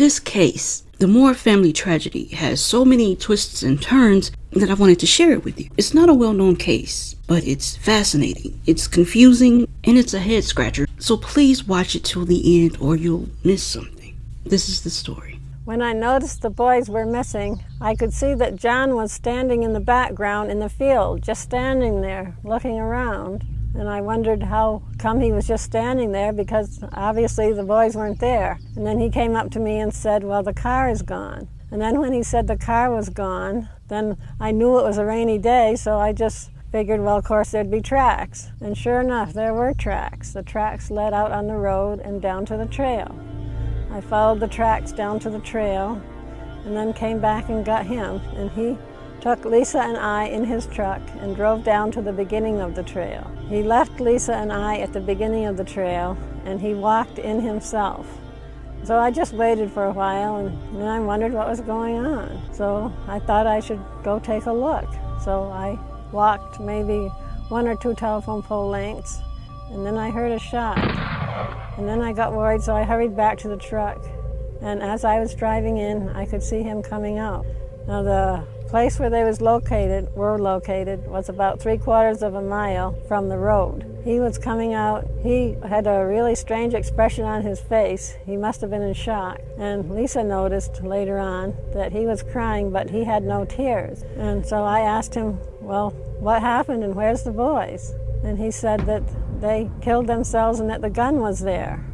This case, the Moore family tragedy, has so many twists and turns that I wanted to share it with you. It's not a well-known case, but it's fascinating, it's confusing, and it's a head-scratcher. So please watch it till the end or you'll miss something. This is the story. When I noticed the boys were missing, I could see that John was standing in the background in the field, just standing there, looking around. And I wondered how come he was just standing there, because obviously the boys weren't there. And then he came up to me and said, well, the car is gone. And then when he said the car was gone, then I knew it was a rainy day, so I just figured, well, of course there'd be tracks. And sure enough, there were tracks. The tracks led out on the road and down to the trail. I followed the tracks down to the trail and then came back and got him. And he took Lisa and I in his truck and drove down to the beginning of the trail. He left Lisa and I at the beginning of the trail, and he walked in himself. So I just waited for a while, and then I wondered what was going on. So I thought I should go take a look. So I walked maybe 1 or 2 telephone pole lengths, and then I heard a shot. And then I got worried, so I hurried back to the truck. And as I was driving in, I could see him coming out. Now the place where they were located was about 3/4 of a mile from the road. He was coming out. He had a really strange expression on his face. He must have been in shock. And Lisa noticed later on that he was crying, but he had no tears. And so I asked him, well, what happened and where's the boys? And he said that they killed themselves and that the gun was there.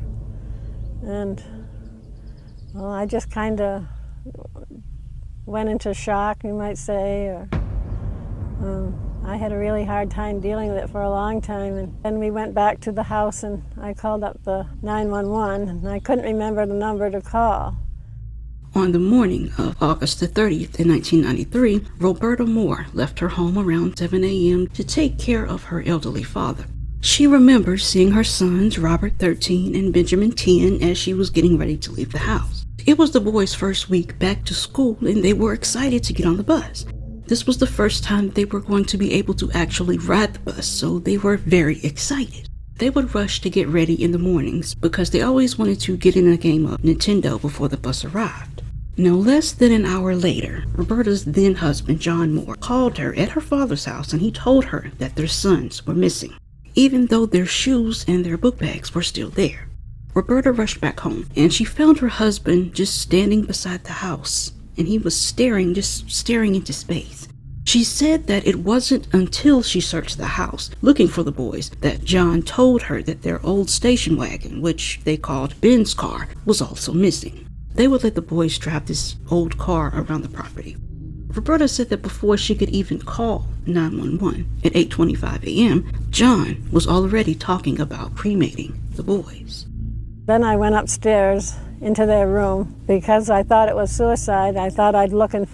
And well, I just kind of went into shock, you might say, or I had a really hard time dealing with it for a long time. And then we went back to the house and I called up the 911 and I couldn't remember the number to call. On the morning of August the 30th in 1993, Roberta Moore left her home around 7 a.m. to take care of her elderly father. She remembers seeing her sons, Robert 13 and Benjamin 10, as she was getting ready to leave the house. It was the boys' first week back to school and they were excited to get on the bus. This was the first time they were going to be able to actually ride the bus, so they were very excited. They would rush to get ready in the mornings because they always wanted to get in a game of Nintendo before the bus arrived. Now, less than an hour later, Roberta's then husband, John Moore, called her at her father's house and he told her that their sons were missing, even though their shoes and their book bags were still there. Roberta rushed back home and she found her husband just standing beside the house, and he was just staring into space. She said that it wasn't until she searched the house looking for the boys that John told her that their old station wagon, which they called Ben's car, was also missing. They would let the boys drive this old car around the property. Roberta said that before she could even call 911 at 8:25 a.m., John was already talking about cremating the boys. Then I went upstairs into their room because I thought it was suicide. I thought I'd look and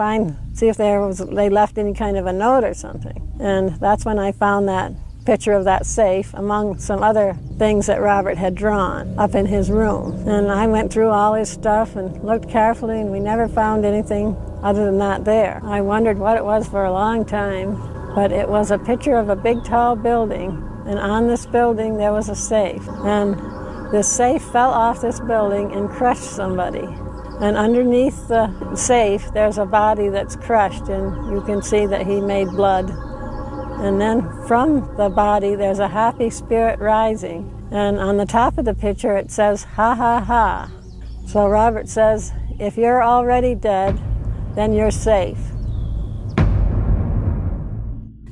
see if they left any kind of a note or something. And that's when I found that picture of that safe among some other things that Robert had drawn up in his room. And I went through all his stuff and looked carefully, and we never found anything other than that there. I wondered what it was for a long time, but it was a picture of a big tall building, and on this building there was a safe. And this safe fell off this building and crushed somebody. And underneath the safe, there's a body that's crushed, and you can see that he made blood. And then from the body, there's a happy spirit rising. And on the top of the picture, it says, ha, ha, ha. So Robert says, if you're already dead, then you're safe.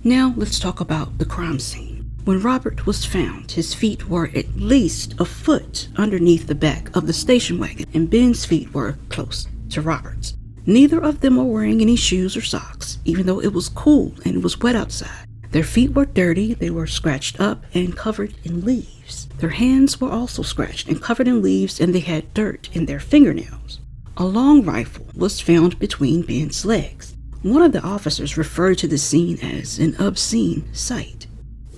Now let's talk about the crime scene. When Robert was found, his feet were at least a foot underneath the back of the station wagon, and Ben's feet were close to Robert's. Neither of them were wearing any shoes or socks, even though it was cool and it was wet outside. Their feet were dirty, they were scratched up and covered in leaves. Their hands were also scratched and covered in leaves, and they had dirt in their fingernails. A long rifle was found between Ben's legs. One of the officers referred to the scene as an obscene sight.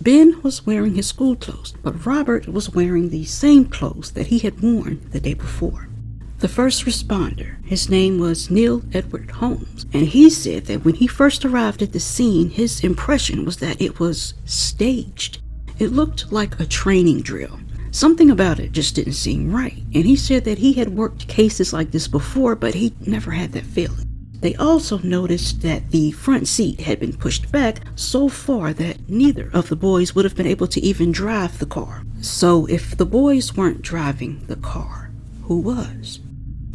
Ben was wearing his school clothes, but Robert was wearing the same clothes that he had worn the day before. The first responder, his name was Neil Edward Holmes, and he said that when he first arrived at the scene, his impression was that it was staged. It looked like a training drill. Something about it just didn't seem right, and he said that he had worked cases like this before, but he never had that feeling. They also noticed that the front seat had been pushed back so far that neither of the boys would have been able to even drive the car. So if the boys weren't driving the car, who was?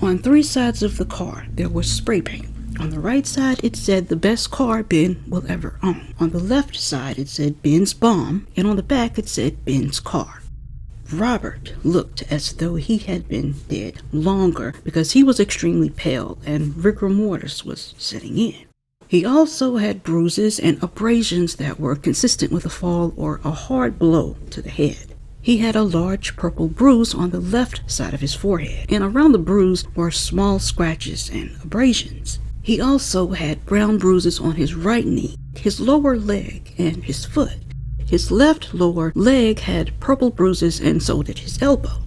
On 3 sides of the car, there was spray paint. On the right side, it said the best car Ben will ever own. On the left side, it said Ben's bomb, and on the back, it said Ben's car. Robert looked as though he had been dead longer because he was extremely pale and rigor mortis was setting in. He also had bruises and abrasions that were consistent with a fall or a hard blow to the head. He had a large purple bruise on the left side of his forehead, and around the bruise were small scratches and abrasions. He also had brown bruises on his right knee, his lower leg, and his foot. His left lower leg had purple bruises, and so did his elbow.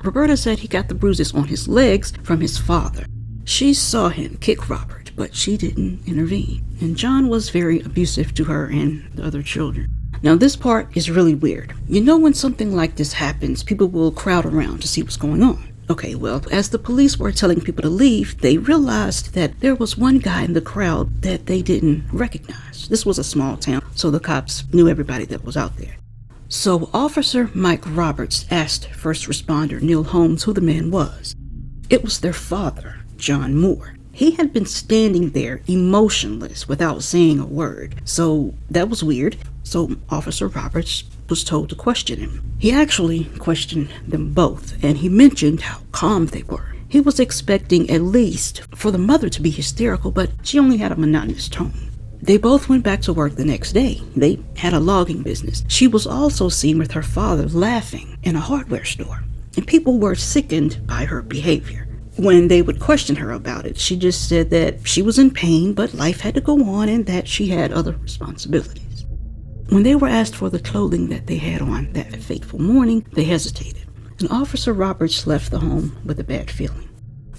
Roberta said he got the bruises on his legs from his father. She saw him kick Robert, but she didn't intervene, and John was very abusive to her and the other children. Now this part is really weird. You know, when something like this happens, people will crowd around to see what's going on. Okay, well, as the police were telling people to leave, they realized that there was one guy in the crowd that they didn't recognize. This was a small town, so the cops knew everybody that was out there. So Officer Mike Roberts asked first responder Neil Holmes who the man was. It was their father, John Moore. He had been standing there emotionless without saying a word, so that was weird. So Officer Roberts was told to question him. He actually questioned them both, and he mentioned how calm they were. He was expecting at least for the mother to be hysterical, but she only had a monotonous tone. They both went back to work the next day. They had a logging business. She was also seen with her father laughing in a hardware store, and people were sickened by her behavior. When they would question her about it, she just said that she was in pain, but life had to go on and that she had other responsibilities. When they were asked for the clothing that they had on that fateful morning, they hesitated, and Officer Roberts left the home with a bad feeling.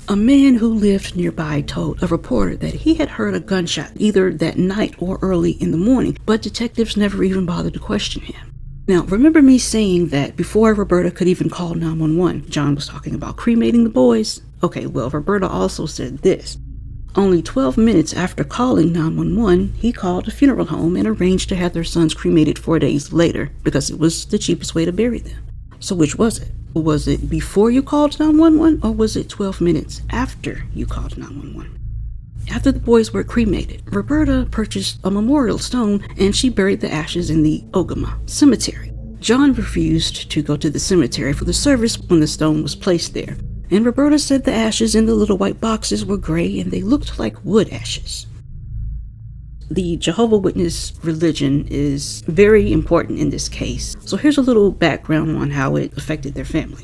A man who lived nearby told a reporter that he had heard a gunshot either that night or early in the morning, but detectives never even bothered to question him. Now, remember me saying that before Roberta could even call 911, John was talking about cremating the boys? Okay, well, Roberta also said this. Only 12 minutes after calling 911, he called a funeral home and arranged to have their sons cremated 4 days later because it was the cheapest way to bury them. So which was it? Was it before you called 911 or was it 12 minutes after you called 911? After the boys were cremated, Roberta purchased a memorial stone and she buried the ashes in the Ogama Cemetery. John refused to go to the cemetery for the service when the stone was placed there. And Roberta said the ashes in the little white boxes were gray and they looked like wood ashes. The Jehovah Witness religion is very important in this case, so here's a little background on how it affected their family.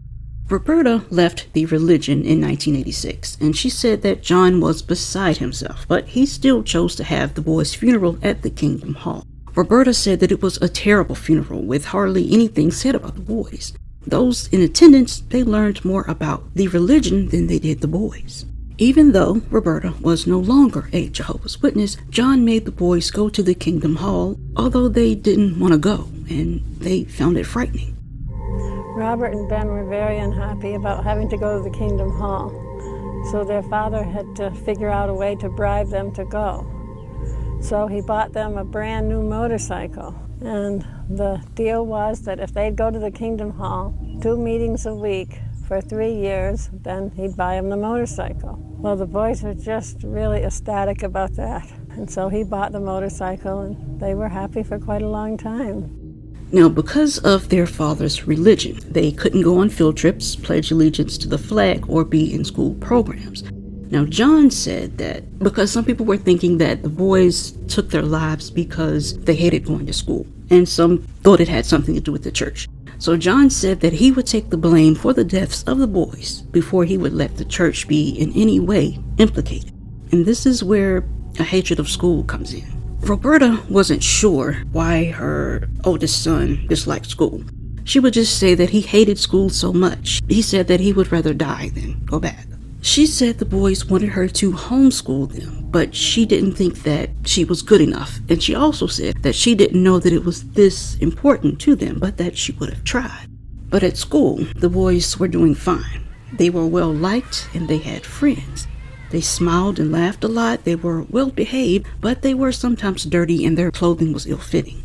Roberta left the religion in 1986, and she said that John was beside himself, but he still chose to have the boys' funeral at the Kingdom Hall. Roberta said that it was a terrible funeral with hardly anything said about the boys. Those in attendance, they learned more about the religion than they did the boys. Even though Roberta was no longer a Jehovah's Witness, John made the boys go to the Kingdom Hall, although they didn't want to go, and they found it frightening. Robert and Ben were very unhappy about having to go to the Kingdom Hall, so their father had to figure out a way to bribe them to go. So he bought them a brand new motorcycle, and the deal was that if they'd go to the Kingdom Hall 2 meetings a week for 3 years, then he'd buy them the motorcycle. Well, the boys were just really ecstatic about that, and so he bought the motorcycle, and they were happy for quite a long time. Now, because of their father's religion, they couldn't go on field trips, pledge allegiance to the flag, or be in school programs. Now, John said that because some people were thinking that the boys took their lives because they hated going to school, and some thought it had something to do with the church. So John said that he would take the blame for the deaths of the boys before he would let the church be in any way implicated. And this is where a hatred of school comes in. Roberta wasn't sure why her oldest son disliked school. She would just say that he hated school so much. He said that he would rather die than go back. She said the boys wanted her to homeschool them, but she didn't think that she was good enough. And she also said that she didn't know that it was this important to them, but that she would have tried. But at school, the boys were doing fine. They were well liked and they had friends. They smiled and laughed a lot. They were well behaved, but they were sometimes dirty and their clothing was ill-fitting.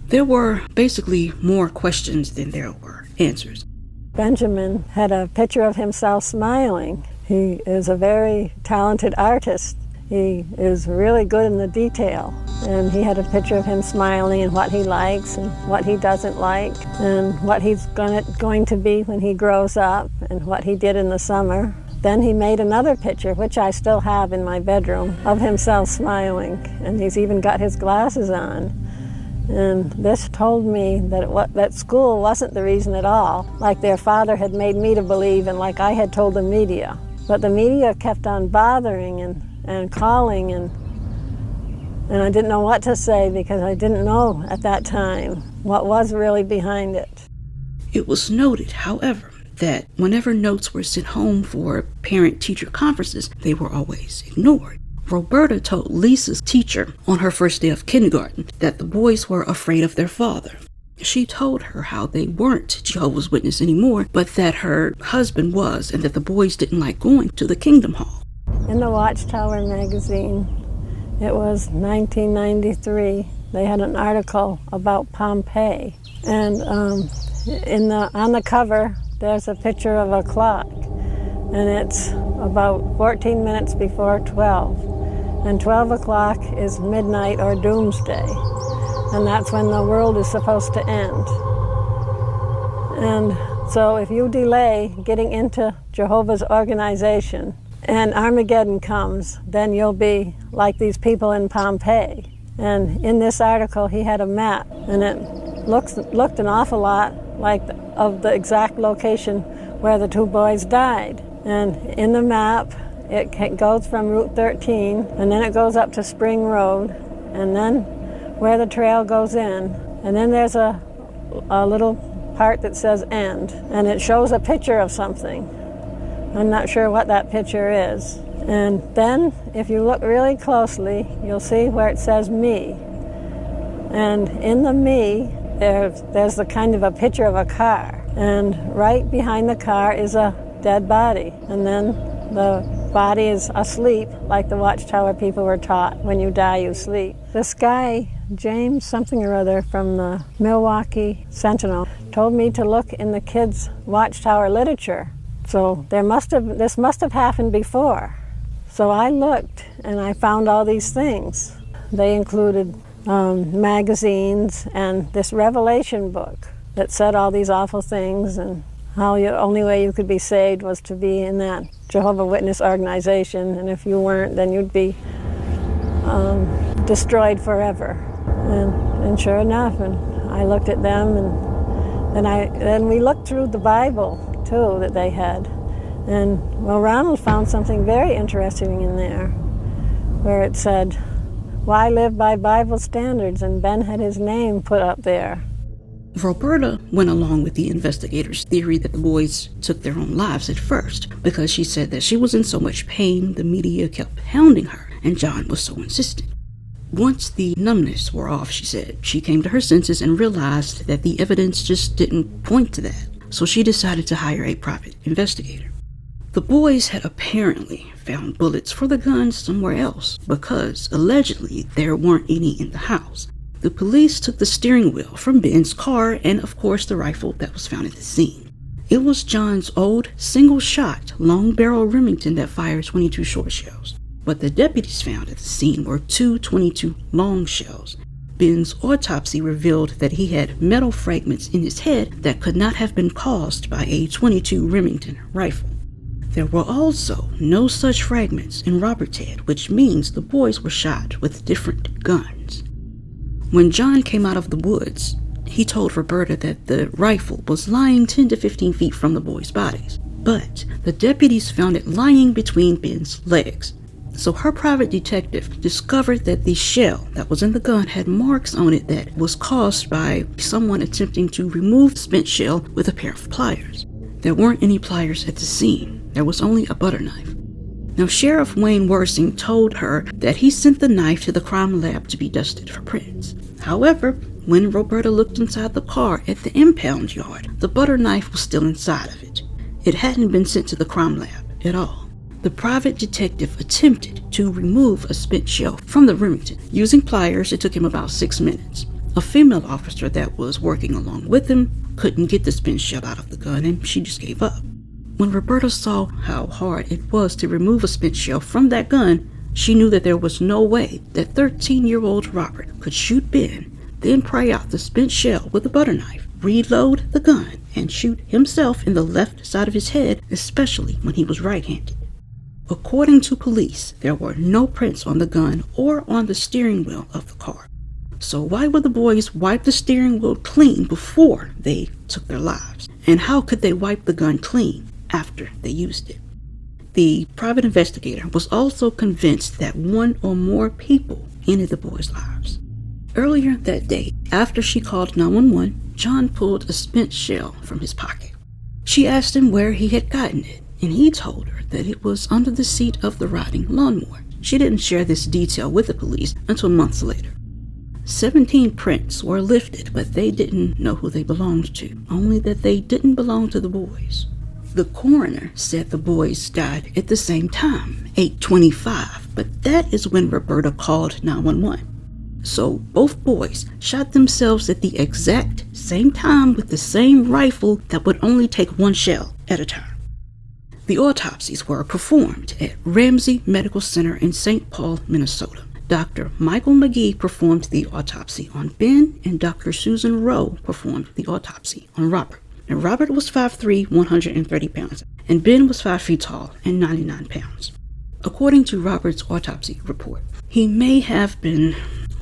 There were basically more questions than there were answers. Benjamin had a picture of himself smiling. He is a very talented artist. He is really good in the detail. And he had a picture of him smiling and what he likes and what he doesn't like and what he's going to be when he grows up and what he did in the summer. Then he made another picture, which I still have in my bedroom, of himself smiling. And he's even got his glasses on. And this told me that school wasn't the reason at all, like their father had made me to believe and like I had told the media. But the media kept on bothering and calling, and I didn't know what to say because I didn't know at that time what was really behind it. It was noted, however, that whenever notes were sent home for parent-teacher conferences, they were always ignored. Roberta told Lisa's teacher on her first day of kindergarten that the boys were afraid of their father. She told her how they weren't Jehovah's Witnesses anymore, but that her husband was, and that the boys didn't like going to the Kingdom Hall. In the Watchtower magazine, it was 1993, they had an article about Pompeii. And on the cover, there's a picture of a clock. And it's about 14 minutes before 12. And 12 o'clock is midnight or doomsday. And that's when the world is supposed to end. And so if you delay getting into Jehovah's organization and Armageddon comes, then you'll be like these people in Pompeii. And in this article, he had a map, and it looked an awful lot like of the exact location where the two boys died. And in the map, it goes from Route 13, and then it goes up to Spring Road, and then where the trail goes in, and then there's a little part that says end, and it shows a picture of something. I'm not sure what that picture is. And then, if you look really closely, you'll see where it says me. And in the me, there's the kind of a picture of a car. And right behind the car is a dead body. And then the body is asleep, like the Watchtower people were taught. When you die, you sleep. This guy, James something or other from the Milwaukee Sentinel, told me to look in the kids' Watchtower literature. So this must have happened before. So I looked and I found all these things. They included magazines and this Revelation book that said all these awful things and how the only way you could be saved was to be in that Jehovah's Witness organization, and if you weren't, then you'd be destroyed forever. And sure enough, and I looked at them, and then we looked through the Bible too that they had, and well, Ronald found something very interesting in there, where it said, "Why live by Bible standards?" and Ben had his name put up there. Roberta went along with the investigators' theory that the boys took their own lives at first, because she said that she was in so much pain, the media kept hounding her, and John was so insistent. Once the numbness wore off, she said, she came to her senses and realized that the evidence just didn't point to that, so she decided to hire a private investigator. The boys had apparently found bullets for the guns somewhere else, because allegedly there weren't any in the house. The police took the steering wheel from Ben's car and, of course, the rifle that was found at the scene. It was John's old, single-shot, long-barrel Remington that fired 22 short shells. What the deputies found at the scene were two 22 long shells. Ben's autopsy revealed that he had metal fragments in his head that could not have been caused by a 22 Remington rifle. There were also no such fragments in Robert's head, which means the boys were shot with different guns. When John came out of the woods, he told Roberta that the rifle was lying 10 to 15 feet from the boys' bodies, but the deputies found it lying between Ben's legs. So her private detective discovered that the shell that was in the gun had marks on it that was caused by someone attempting to remove the spent shell with a pair of pliers. There weren't any pliers at the scene. There was only a butter knife. Now, Sheriff Wayne Worsing told her that he sent the knife to the crime lab to be dusted for prints. However, When Roberta looked inside the car at the impound yard, the butter knife was still inside of it. It hadn't been sent to the crime lab at all. The private detective attempted to remove a spent shell from the Remington. Using pliers, it took him about 6 minutes. A female officer that was working along with him couldn't get the spent shell out of the gun, and she just gave up. When Roberta saw how hard it was to remove a spent shell from that gun, she knew that there was no way that 13-year-old Robert could shoot Ben, then pry out the spent shell with a butter knife, reload the gun, and shoot himself in the left side of his head, especially when he was right-handed. According to police, there were no prints on the gun or on the steering wheel of the car. So why would the boys wipe the steering wheel clean before they took their lives? And how could they wipe the gun clean after they used it? The private investigator was also convinced that one or more people ended the boys' lives. Earlier that day, after she called 911, John pulled a spent shell from his pocket. She asked him where he had gotten it, and he told her that it was under the seat of the riding lawnmower. She didn't share this detail with the police until months later. 17 prints were lifted, but they didn't know who they belonged to, only that they didn't belong to the boys. The coroner said the boys died at the same time, 8:25, but that is when Roberta called 911. So both boys shot themselves at the exact same time with the same rifle that would only take one shell at a time. The autopsies were performed at Ramsey Medical Center in St. Paul, Minnesota. Dr. Michael McGee performed the autopsy on Ben, and Dr. Susan Rowe performed the autopsy on Robert. And Robert was 5'3", 130 pounds, and Ben was 5 feet tall and 99 pounds. According to Robert's autopsy report, he may have been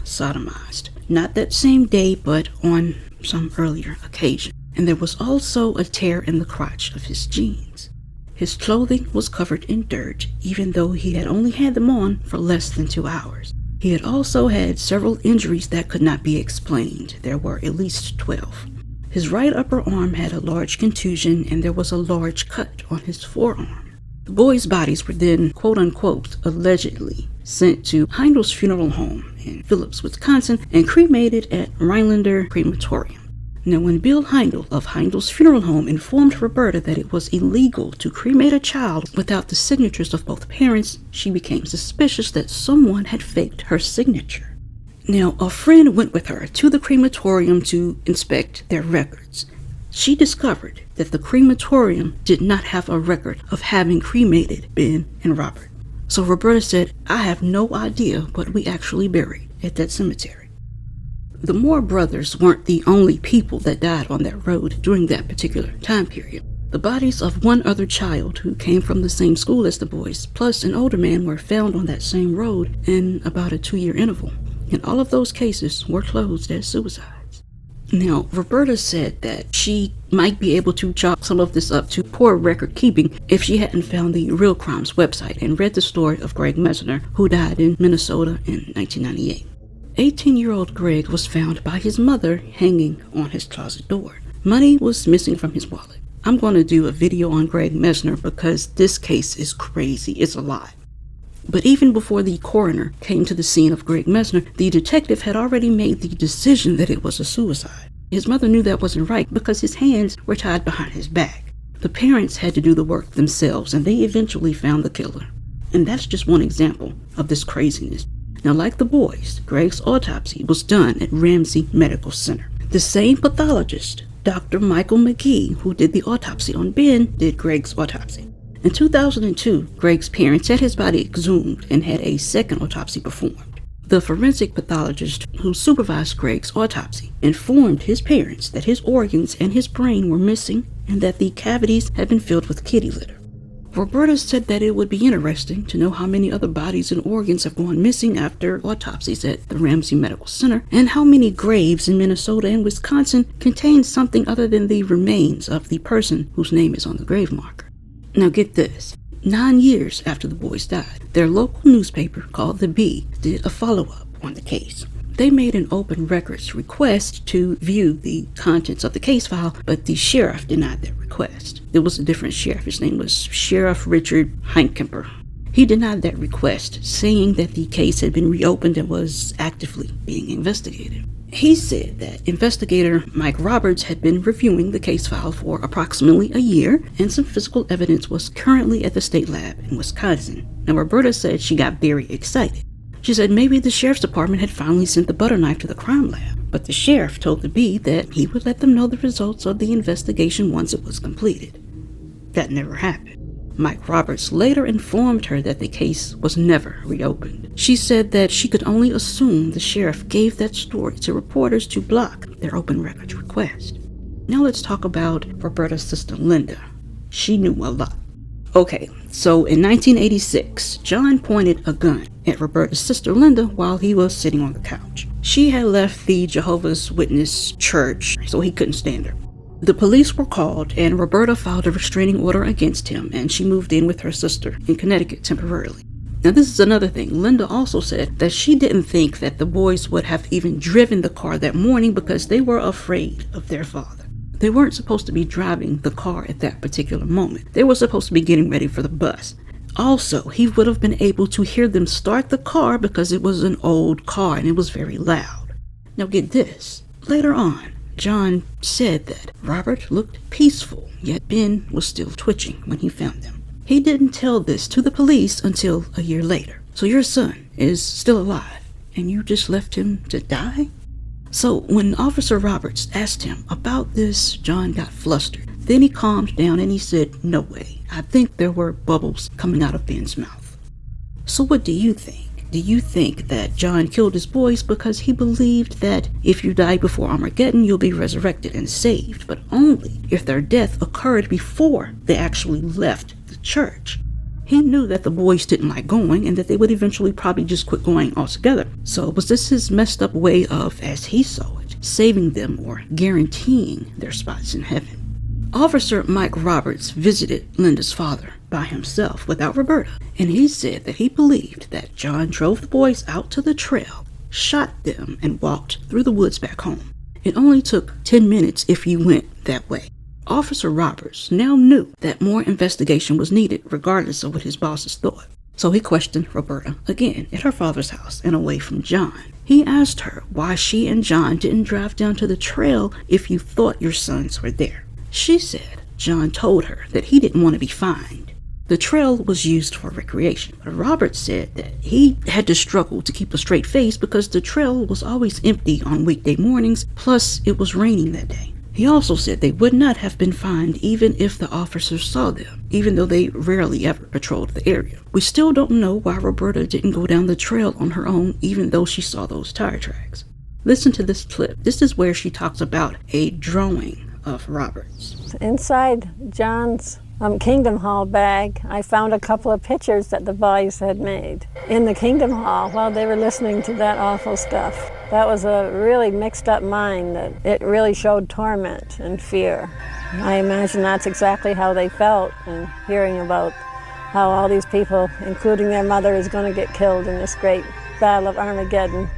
sodomized, not that same day, but on some earlier occasion. And there was also a tear in the crotch of his jeans. His clothing was covered in dirt, even though he had only had them on for less than 2 hours. He had also had several injuries that could not be explained. There were at least 12. His right upper arm had a large contusion, and there was a large cut on his forearm. The boys' bodies were then, quote-unquote, allegedly sent to Heindel's funeral home in Phillips, Wisconsin, and cremated at Rhinelander Crematorium. Now, when Bill Heindel of Heindel's funeral home informed Roberta that it was illegal to cremate a child without the signatures of both parents, she became suspicious that someone had faked her signature. Now, a friend went with her to the crematorium to inspect their records. She discovered that the crematorium did not have a record of having cremated Ben and Robert. So Roberta said, "I have no idea what we actually buried at that cemetery." The Moore brothers weren't the only people that died on that road during that particular time period. The bodies of one other child who came from the same school as the boys, plus an older man, were found on that same road in about a 2-year interval. And all of those cases were closed as suicides. Now, Roberta said that she might be able to chalk some of this up to poor record keeping if she hadn't found the Real Crimes website and read the story of Greg Messner, who died in Minnesota in 1998. 18-year-old Greg was found by his mother hanging on his closet door. Money was missing from his wallet. I'm going to do a video on Greg Messner because this case is crazy. It's a lot. But even before the coroner came to the scene of Greg Messner, the detective had already made the decision that it was a suicide. His mother knew that wasn't right because his hands were tied behind his back. The parents had to do the work themselves, and they eventually found the killer. And that's just one example of this craziness. Now, like the boys, Greg's autopsy was done at Ramsey Medical Center. The same pathologist, Dr. Michael McGee, who did the autopsy on Ben, did Greg's autopsy. In 2002, Greg's parents had his body exhumed and had a second autopsy performed. The forensic pathologist who supervised Greg's autopsy informed his parents that his organs and his brain were missing and that the cavities had been filled with kitty litter. Roberta said that it would be interesting to know how many other bodies and organs have gone missing after autopsies at the Ramsey Medical Center, and how many graves in Minnesota and Wisconsin contain something other than the remains of the person whose name is on the grave marker. Now get this, 9 years after the boys died, their local newspaper called The Bee did a follow-up on the case. They made an open records request to view the contents of the case file, but the sheriff denied that request. It was a different sheriff. His name was Sheriff Richard Heinkemper. He denied that request, saying that the case had been reopened and was actively being investigated. He said that investigator Mike Roberts had been reviewing the case file for approximately a year, and some physical evidence was currently at the state lab in Wisconsin. Now, Roberta said she got very excited. She said maybe the sheriff's department had finally sent the butter knife to the crime lab, but the sheriff told the Bee that he would let them know the results of the investigation once it was completed. That never happened. Mike Roberts later informed her that the case was never reopened. She said that she could only assume the sheriff gave that story to reporters to block their open records request. Now let's talk about Roberta's sister Linda. She knew a lot. Okay, so in 1986, John pointed a gun at Roberta's sister Linda while he was sitting on the couch. She had left the Jehovah's Witness church, so he couldn't stand her. The police were called, and Roberta filed a restraining order against him, and she moved in with her sister in Connecticut temporarily. Now, this is another thing. Linda also said that she didn't think that the boys would have even driven the car that morning because they were afraid of their father. They weren't supposed to be driving the car at that particular moment. They were supposed to be getting ready for the bus. Also, he would have been able to hear them start the car because it was an old car and it was very loud. Now get this. Later on, John said that Robert looked peaceful, yet Ben was still twitching when he found them. He didn't tell this to the police until a year later. So your son is still alive, and you just left him to die? So when Officer Roberts asked him about this, John got flustered. Then he calmed down and he said, "No way. I think there were bubbles coming out of Ben's mouth." So what do you think? Do you think that John killed his boys because he believed that if you die before Armageddon, you'll be resurrected and saved, but only if their death occurred before they actually left the church? He knew that the boys didn't like going and that they would eventually probably just quit going altogether. So was this his messed up way of, as he saw it, saving them or guaranteeing their spots in heaven? Officer Mike Roberts visited Linda's father by himself without Roberta, and he said that he believed that John drove the boys out to the trail, shot them, and walked through the woods back home. It only took 10 minutes if you went that way. Officer Roberts now knew that more investigation was needed regardless of what his bosses thought. So he questioned Roberta again at her father's house and away from John. He asked her why she and John didn't drive down to the trail if you thought your sons were there. She said John told her that he didn't want to be fined. The trail was used for recreation, but Robert said that he had to struggle to keep a straight face because the trail was always empty on weekday mornings, plus it was raining that day. He also said they would not have been fined even if the officers saw them, even though they rarely ever patrolled the area. We still don't know why Roberta didn't go down the trail on her own, even though she saw those tire tracks. Listen to this clip. This is where she talks about a drawing of Robert's. Inside John's Kingdom Hall bag, I found a couple of pictures that the boys had made in the Kingdom Hall while they were listening to that awful stuff. That was a really mixed up mind. That it really showed torment and fear. I imagine that's exactly how they felt, and hearing about how all these people, including their mother, is going to get killed in this great battle of Armageddon.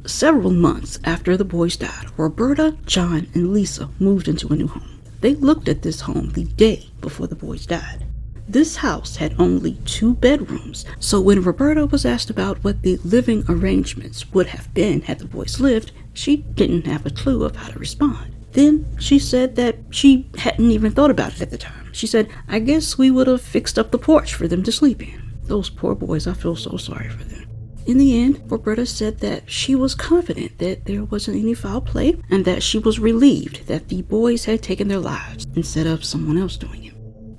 Several months after the boys died, Roberta, John, and Lisa moved into a new home. They looked at this home the day before the boys died. This house had only 2 bedrooms, so when Roberta was asked about what the living arrangements would have been had the boys lived, she didn't have a clue of how to respond. Then she said that she hadn't even thought about it at the time. She said, "I guess we would have fixed up the porch for them to sleep in." Those poor boys, I feel so sorry for them. In the end, Roberta said that she was confident that there wasn't any foul play and that she was relieved that the boys had taken their lives instead of someone else doing it.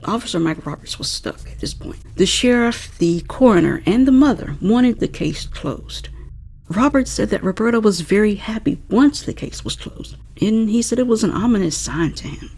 Officer Mike Roberts was stuck at this point. The sheriff, the coroner, and the mother wanted the case closed. Roberts said that Roberta was very happy once the case was closed, and he said it was an ominous sign to him.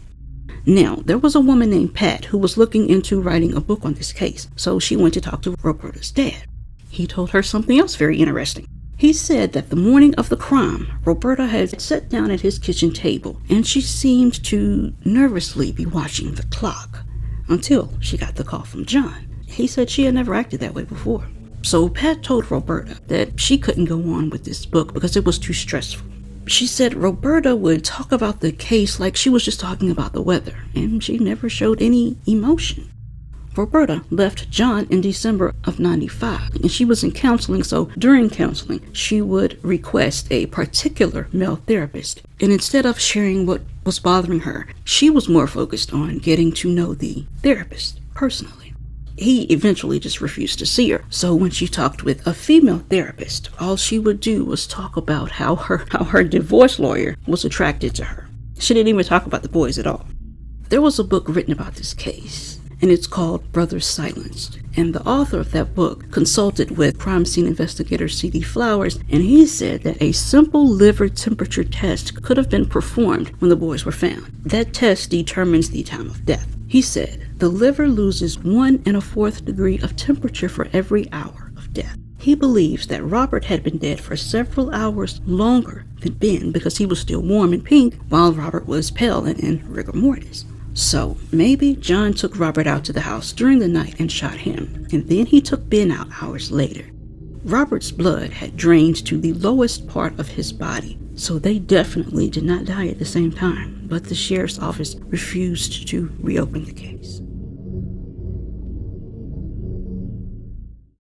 Now, there was a woman named Pat who was looking into writing a book on this case, so she went to talk to Roberta's dad. He told her something else very interesting. He said that the morning of the crime, Roberta had sat down at his kitchen table, and she seemed to nervously be watching the clock until she got the call from John. He said she had never acted that way before. So Pat told Roberta that she couldn't go on with this book because it was too stressful. She said Roberta would talk about the case like she was just talking about the weather, and she never showed any emotion. Roberta left John in December of 95, and she was in counseling, so during counseling, she would request a particular male therapist. And instead of sharing what was bothering her, she was more focused on getting to know the therapist personally. He eventually just refused to see her. So when she talked with a female therapist, all she would do was talk about how her divorce lawyer was attracted to her. She didn't even talk about the boys at all. There was a book written about this case, and it's called Brothers Silenced. And the author of that book consulted with crime scene investigator C.D. Flowers, and he said that a simple liver temperature test could have been performed when the boys were found. That test determines the time of death. He said the liver loses 1 1/4 degree of temperature for every hour of death. He believes that Robert had been dead for several hours longer than Ben because he was still warm and pink while Robert was pale and in rigor mortis. So maybe John took Robert out to the house during the night and shot him, and then he took Ben out hours later. Robert's blood had drained to the lowest part of his body, so they definitely did not die at the same time, but the sheriff's office refused to reopen the case.